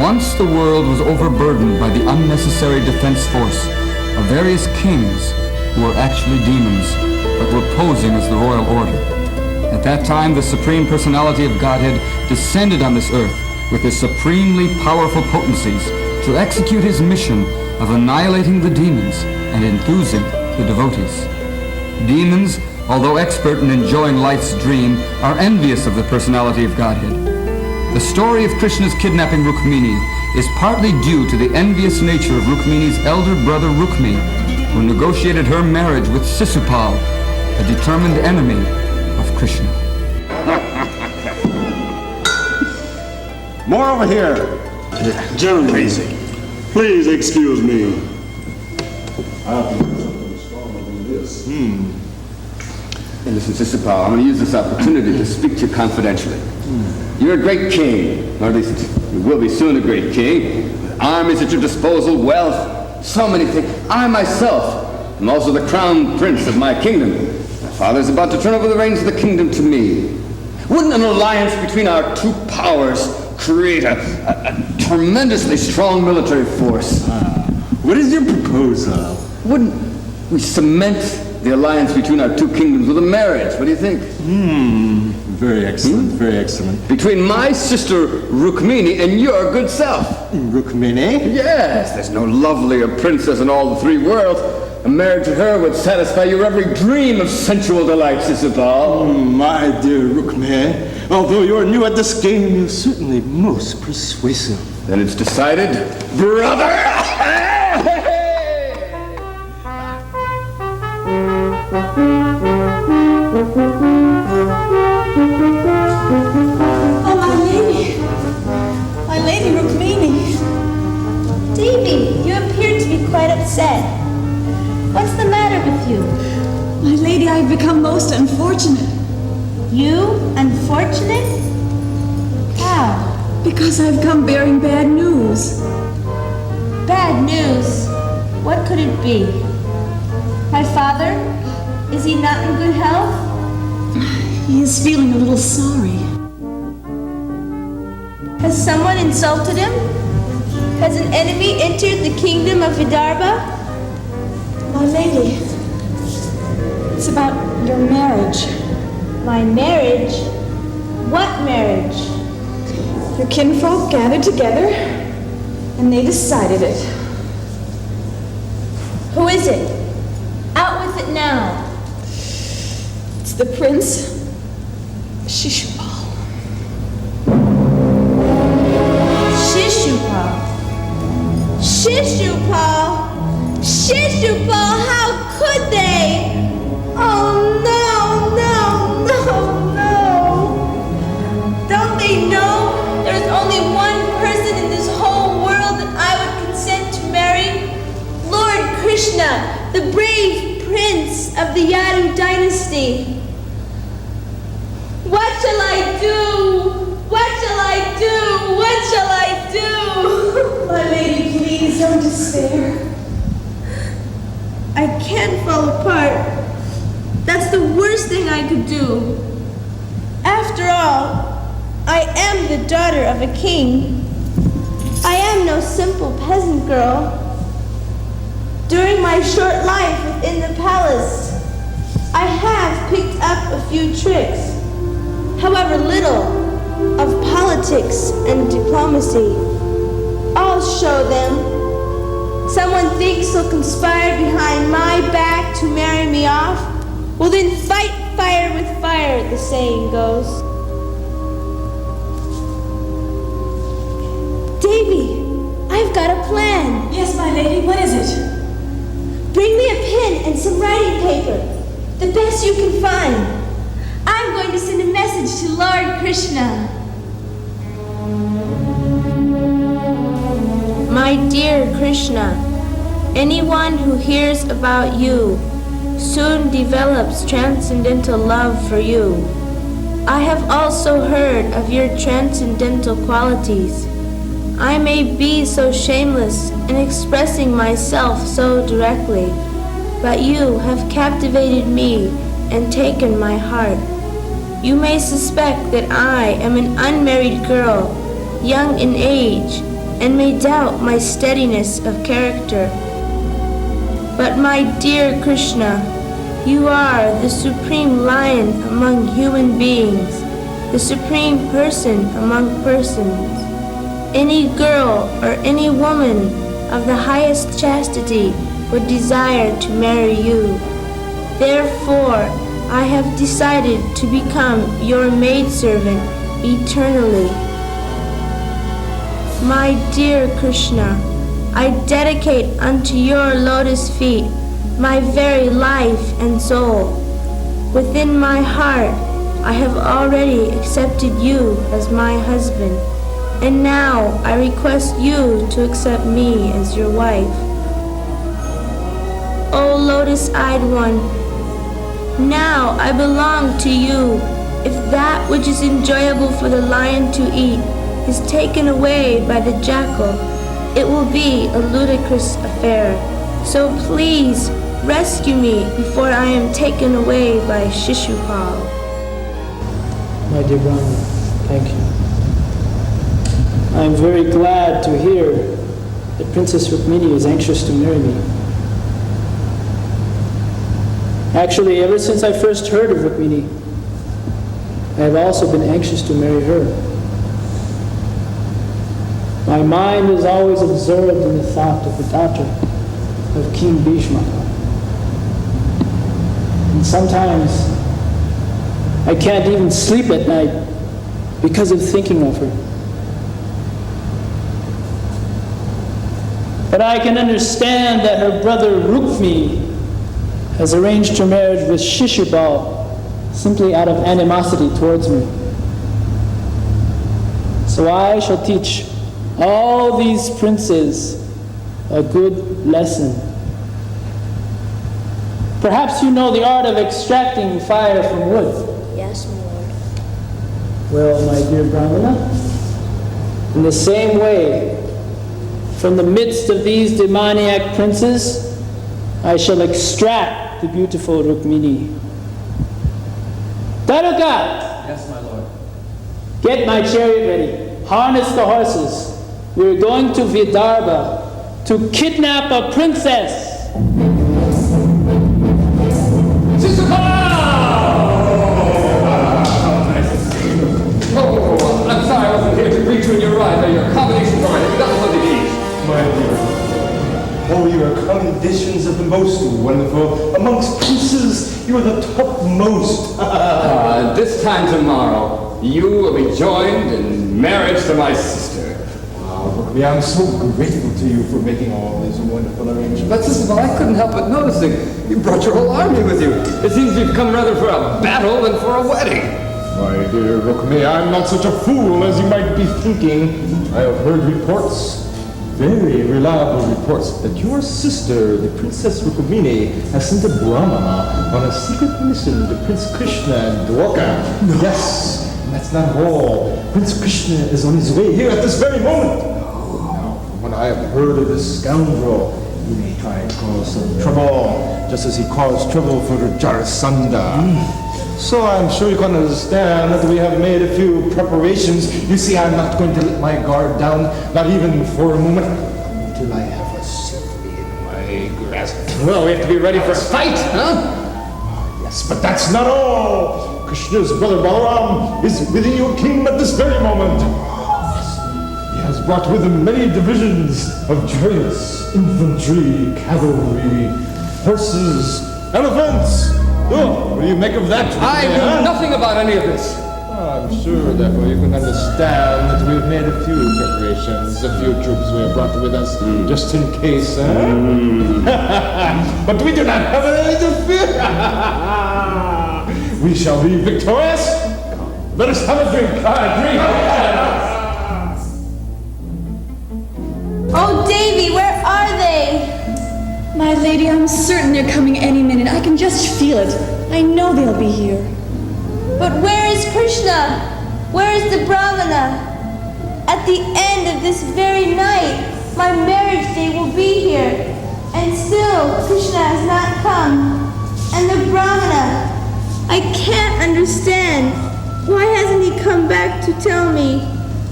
Once the world was overburdened by the unnecessary defense force of various kings who were actually demons, but were posing as the royal order. At that time, the Supreme Personality of Godhead descended on this earth with his supremely powerful potencies to execute his mission of annihilating the demons and enthusing the devotees. Demons, although expert in enjoying life's dream, are envious of the Personality of Godhead. The story of Krishna's kidnapping Rukmini is partly due to the envious nature of Rukmini's elder brother Rukmi, who negotiated her marriage with Sisupal, a determined enemy of Krishna. More over here. Gentlemen, Crazy. please excuse me. And listen, Sisupal, I'm going to use this opportunity to speak to you confidentially. You're a great king, or at least you will be soon a great king, with armies at your disposal, wealth, so many things. I myself am also the crown prince of my kingdom. My father is about to turn over the reins of the kingdom to me. Wouldn't an alliance between our two powers create a tremendously strong military force? What is your proposal? Wouldn't we cement the alliance between our two kingdoms with a marriage? What do you think? Very excellent, very excellent. Between my sister Rukmini and your good self. Rukmini? Yes, there's no lovelier princess in all the three worlds. A marriage to her would satisfy your every dream of sensual delight, Sisupal. My dear Rukmi, although you're new at this game, you're certainly most persuasive. Then it's decided, brother! Oh, my lady Rukmini. Devi, you appear to be quite upset. What's the matter with you? My lady, I've become most unfortunate. You unfortunate? How? Because I've come bearing bad news. Bad news? What could it be? My father? Is he not in good health? He is feeling a little sorry. Has someone insulted him? Has an enemy entered the kingdom of Vidarbha? My lady, it's about your marriage. My marriage? What marriage? Your kinfolk gathered together, and they decided it. Who is it? Out with it now. It's the prince, Sisupal. Sisupal. Sisupal! Sisupal, how could they? Oh no, no, no, no. Don't they know there's only one person in this whole world that I would consent to marry? Lord Krishna, the brave prince of the Yadu dynasty. What shall I do? What shall I do? What shall I do? My lady, please don't despair. I can't fall apart. That's the worst thing I could do. After all, I am the daughter of a king. I am no simple peasant girl. During my short life within the palace, I have picked up a few tricks, however little, of politics and diplomacy. I'll show them. Someone thinks he'll conspire behind my back to marry me off? Well then fight fire with fire, the saying goes. Davy, I've got a plan. Yes, my lady, what is it? Bring me a pen and some writing paper, the best you can find. I'm going to send a message to Lord Krishna. My dear Krishna, anyone who hears about you soon develops transcendental love for you. I have also heard of your transcendental qualities. I may be so shameless in expressing myself so directly, but you have captivated me and taken my heart. You may suspect that I am an unmarried girl, young in age, and may doubt my steadiness of character. But my dear Krishna, you are the supreme lion among human beings, the supreme person among persons. Any girl or any woman of the highest chastity would desire to marry you. Therefore, I have decided to become your maidservant eternally. My dear Krishna, I dedicate unto your lotus feet my very life and soul. Within my heart, I have already accepted you as my husband, and now I request you to accept me as your wife. O lotus-eyed one, now I belong to you. If that which is enjoyable for the lion to eat is taken away by the jackal, it will be a ludicrous affair. So please rescue me before I am taken away by Sisupal. My dear Brahma, thank you. I am very glad to hear that Princess Rukmini is anxious to marry me. Actually, ever since I first heard of Rukmini, I have also been anxious to marry her. My mind is always absorbed in the thought of the daughter of King Bhishma. And sometimes I can't even sleep at night because of thinking of her. But I can understand that her brother Rukmi has arranged her marriage with Sisupal simply out of animosity towards me. So I shall teach all these princes a good lesson. Perhaps you know the art of extracting fire from wood. Yes, my lord. Well, my dear Brahmana, in the same way, from the midst of these demoniac princes, I shall extract the beautiful Rukmini. Taruka! Yes, my lord. Get my chariot ready. Harness the horses. We're going to Vidarbha to kidnap a princess. Oh, I'm sorry I wasn't here to greet you in your ride. Your accommodations are enough to eat. My dear, oh, your conditions are the most wonderful. Amongst princes, you are the topmost. This time tomorrow, you will be joined in marriage to my sister. Rukmi, I'm so grateful to you for making all these wonderful arrangements. But Sisupal, I couldn't help but noticing you brought your whole army with you. It seems you've come rather for a battle than for a wedding. My dear Rukmi, I'm not such a fool as you might be thinking. I have heard reports, very reliable reports, that your sister, the Princess Rukmini, has sent a Brahmana on a secret mission to Prince Krishna and Dwarka. No. Yes, and that's not all. Prince Krishna is on his way here at this very moment. Now, from what I have heard of this scoundrel, he may try and cause some trouble, just as he caused trouble for Jarasandha. So I'm sure you can understand that we have made a few preparations. You see, I'm not going to let my guard down, not even for a moment, until I have her safely in my grasp. Well, we have to be ready for a fight, huh? Yes, but that's not all. Krishna's brother Balaram is within your kingdom at this very moment. He has brought with him many divisions of chariots, infantry, cavalry, horses, elephants. Oh, what do you make of that? I know nothing about any of this. I'm sure, therefore, you can understand that we've made a few preparations, a few troops we have brought with us, just in case, But we do not have anything to fear. We shall be victorious. Let us have a drink. Oh, Davy, where are they? My lady, I'm certain they're coming any minute. I can just feel it. I know they'll be here. But where is Krishna? Where is the Brahmana? At the end of this very night, my marriage day will be here. And still, Krishna has not come. And the Brahmana, I can't understand. Why hasn't he come back to tell me?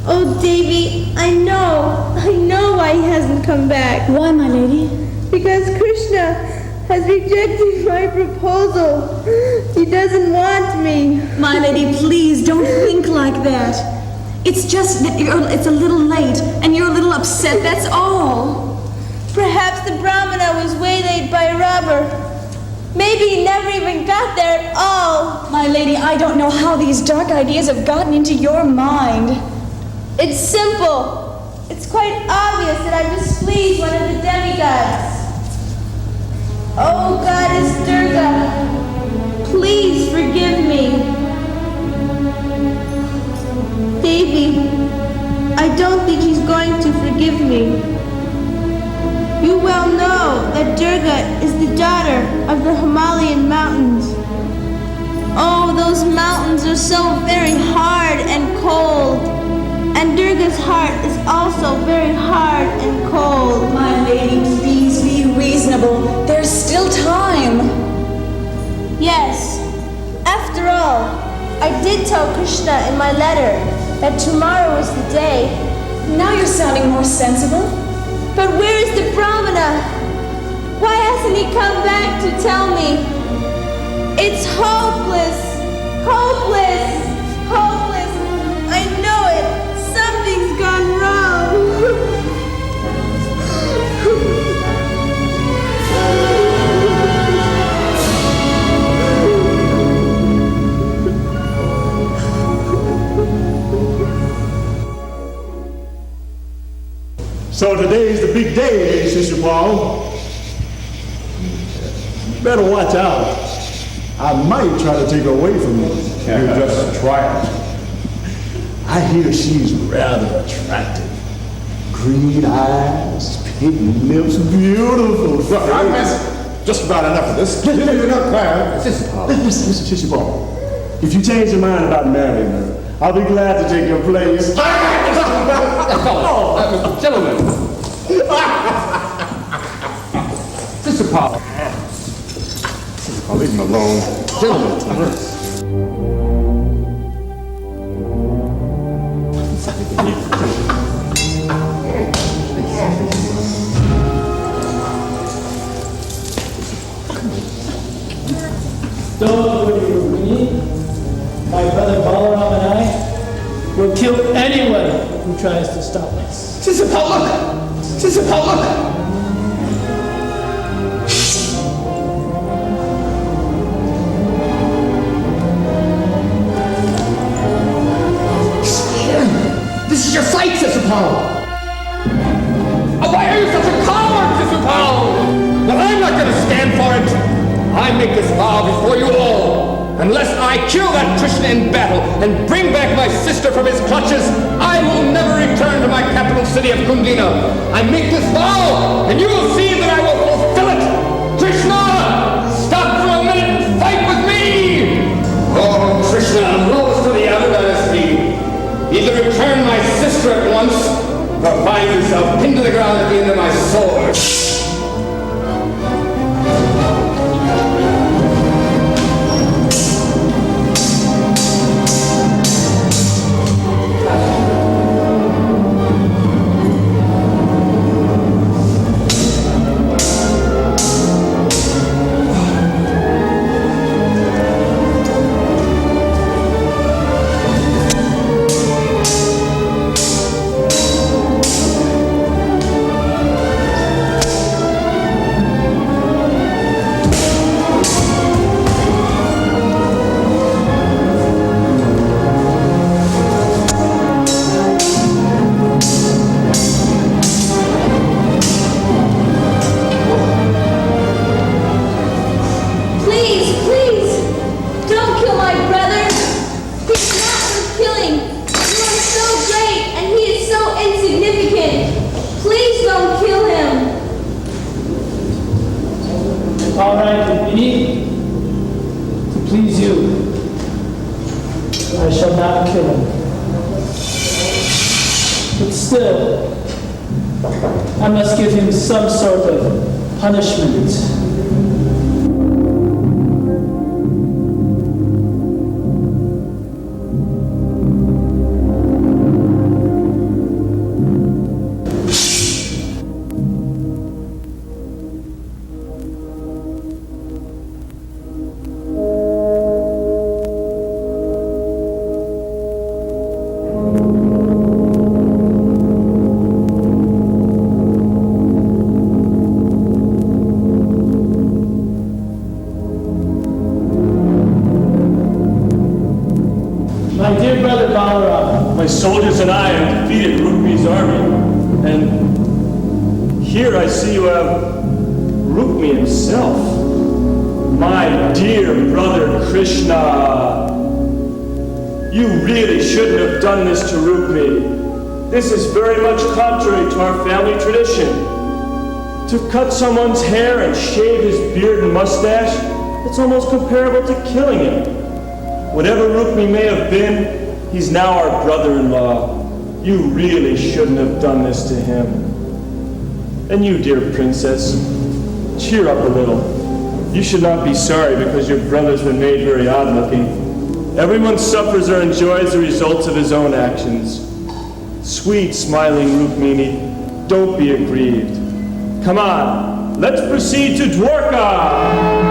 Oh, Devi, I know why he hasn't come back. Why, my lady? Because Krishna has rejected my proposal. He doesn't want me. My lady, please don't think like that. It's just that it's a little late and you're a little upset, that's all. Perhaps the Brahmana was waylaid by a robber. Maybe he never even got there at all. My lady, I don't know how these dark ideas have gotten into your mind. It's simple. It's quite obvious that I've displeased one of the demigods. Oh, Goddess Durga, please forgive me. Devi, I don't think he's going to forgive me. You well know that Durga is the daughter of the Himalayan mountains. Oh, those mountains are so very hard and cold. And Durga's heart is also very hard and cold. My lady, please be reasonable. There's still time. Yes. After all, I did tell Krishna in my letter that tomorrow is the day. Now you're sounding more sensible. But where is the Brahmana? Why hasn't he come back to tell me? It's hopeless. Hopeless. Hopeless. I know it. Something's gone wrong. So today's the big day, Sisupal. You better watch out. I might try to take her away from you. You just try it. I hear she's rather attractive. Green eyes, pink lips, beautiful. Look, I've missed just about enough of this. Give me enough plan. Listen, Sisupal. If you change your mind about marrying her, I'll be glad to take your place. Gentlemen. Sisupal. I'll leave him alone. Gentlemen. Don't worry, Rukmini. My brother Balaram and I will kill anyone who tries to stop us. Sisupal, look! Sisupal, look! This is your fight, Sisupal! Oh, why are you such a coward, Sisupal? But I'm not going to stand for it. I make this vow before you all. Unless I kill that Krishna in battle and bring back my sister from his clutches, I will never return to my capital city of Kundina. I make this vow, and you will see that I will fulfill it. Krishna, stop for a minute and fight with me. Oh, Krishna, rose to the other dynasty. Either return my sister at once, or find yourself pinned to the ground at the end of my sword. All right, Rukmini, to please you, I shall not kill him. But still, I must give him some sort of punishment. My soldiers and I have defeated Rukmi's army, and here I see you have Rukmi himself. My dear brother Krishna, you really shouldn't have done this to Rukmi. This is very much contrary to our family tradition. To cut someone's hair and shave his beard and mustache, it's almost comparable to killing him. Whatever Rukmi may have been, he's now our brother-in-law. You really shouldn't have done this to him. And you, dear princess, cheer up a little. You should not be sorry because your brother's been made very odd-looking. Everyone suffers or enjoys the results of his own actions. Sweet, smiling Rukmini, don't be aggrieved. Come on, let's proceed to Dwarka!